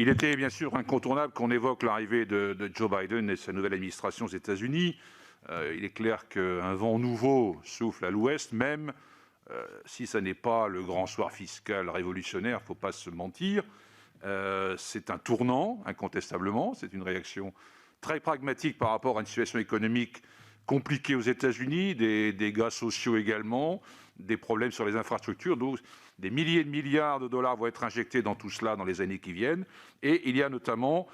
Il était bien sûr incontournable qu'on évoque l'arrivée de Joe Biden et sa nouvelle administration aux États-Unis. Il est clair qu'un vent nouveau souffle à l'Ouest, même si ce n'est pas le grand soir fiscal révolutionnaire, il ne faut pas se mentir. C'est un tournant, incontestablement. C'est une réaction très pragmatique par rapport à une situation économique compliquée aux États-Unis, des dégâts sociaux également, des problèmes sur les infrastructures. Donc, des milliers de milliards de dollars vont être injectés dans tout cela dans les années qui viennent. Et il y a notamment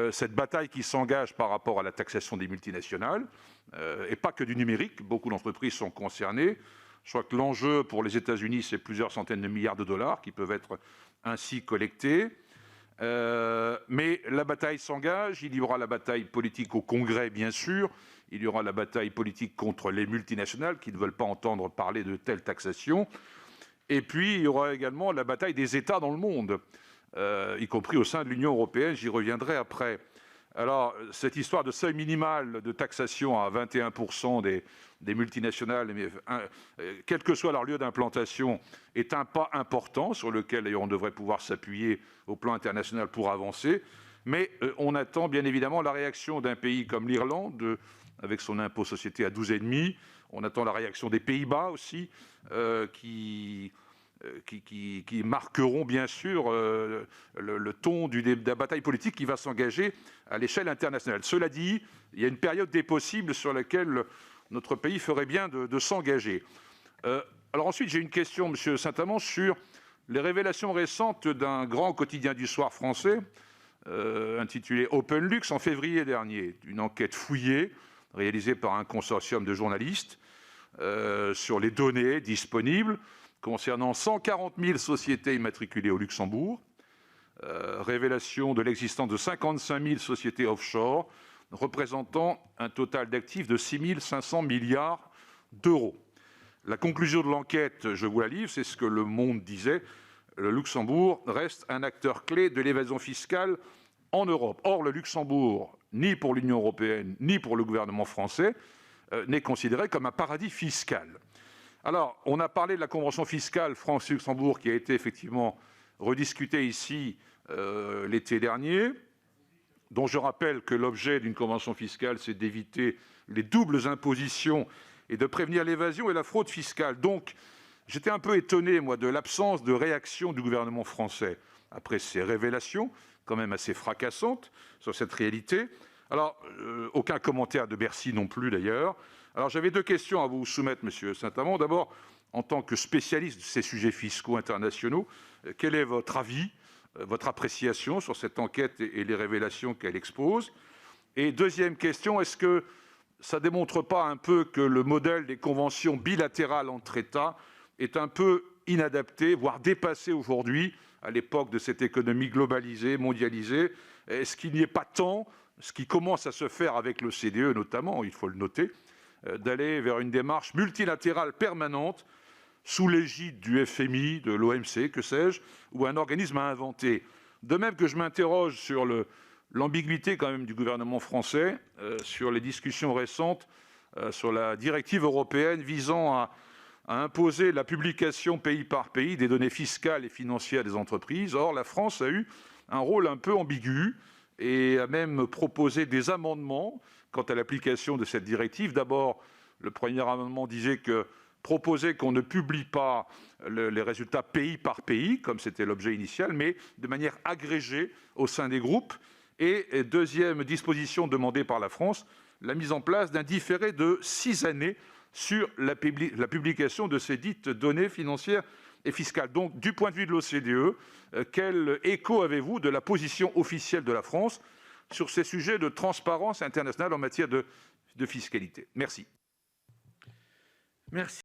cette bataille qui s'engage par rapport à la taxation des multinationales, et pas que du numérique. Beaucoup d'entreprises sont concernées. Je crois que l'enjeu pour les États-Unis, c'est plusieurs centaines de milliards de dollars qui peuvent être ainsi collectés. Mais la bataille s'engage. Il y aura la bataille politique au Congrès, bien sûr. Il y aura la bataille politique contre les multinationales qui ne veulent pas entendre parler de telle taxation. Et puis, il y aura également la bataille des États dans le monde, y compris au sein de l'Union européenne. J'y reviendrai après. Alors, cette histoire de seuil minimal de taxation à 21% des multinationales, quel que soit leur lieu d'implantation, est un pas important sur lequel, d'ailleurs, on devrait pouvoir s'appuyer au plan international pour avancer. Mais on attend bien évidemment la réaction d'un pays comme l'Irlande, avec son impôt société à 12,5. On attend la réaction des Pays-Bas aussi, qui marqueront bien sûr le ton de la bataille politique qui va s'engager à l'échelle internationale. Cela dit, il y a une période des possibles sur laquelle notre pays ferait bien de s'engager. Alors ensuite, j'ai une question, M. Saint-Amand, sur les révélations récentes d'un grand quotidien du soir français, intitulé OpenLux, en février dernier. Une enquête fouillée, réalisée par un consortium de journalistes, sur les données disponibles concernant 140 000 sociétés immatriculées au Luxembourg, révélation de l'existence de 55 000 sociétés offshore, représentant un total d'actifs de 6 500 milliards d'euros. La conclusion de l'enquête, je vous la livre, c'est ce que Le Monde disait: le Luxembourg reste un acteur clé de l'évasion fiscale en Europe. Or, le Luxembourg, ni pour l'Union européenne, ni pour le gouvernement français, n'est considéré comme un paradis fiscal. Alors, on a parlé de la convention fiscale France-Luxembourg qui a été effectivement rediscutée ici l'été dernier, dont je rappelle que l'objet d'une convention fiscale, c'est d'éviter les doubles impositions et de prévenir l'évasion et la fraude fiscale. Donc, j'étais un peu étonné, moi, de l'absence de réaction du gouvernement français après ces révélations, quand même assez fracassantes, sur cette réalité. Alors, aucun commentaire de Bercy non plus, d'ailleurs. Alors, j'avais deux questions à vous soumettre, Monsieur Saint-Amand. D'abord, en tant que spécialiste de ces sujets fiscaux internationaux, quel est votre avis, votre appréciation sur cette enquête et les révélations qu'elle expose? Et deuxième question, est-ce que ça ne démontre pas un peu que le modèle des conventions bilatérales entre États est un peu inadapté, voire dépassé aujourd'hui, à l'époque de cette économie globalisée, mondialisée? Est-ce qu'il n'y ait pas temps, ce qui commence à se faire avec l'OCDE notamment, il faut le noter, d'aller vers une démarche multilatérale permanente sous l'égide du FMI, de l'OMC, que sais-je, ou un organisme à inventer? De même que je m'interroge sur l'ambiguïté quand même du gouvernement français, sur les discussions récentes sur la directive européenne visant à imposer la publication pays par pays des données fiscales et financières des entreprises. Or, la France a eu un rôle un peu ambigu et a même proposé des amendements quant à l'application de cette directive. D'abord, le premier amendement disait que proposer qu'on ne publie pas les résultats pays par pays, comme c'était l'objet initial, mais de manière agrégée au sein des groupes. Et deuxième disposition demandée par la France, la mise en place d'un différé de 6 années sur la publication de ces dites données financières et fiscales. Donc, du point de vue de l'OCDE, quel écho avez-vous de la position officielle de la France sur ces sujets de transparence internationale en matière de fiscalité? Merci. Merci.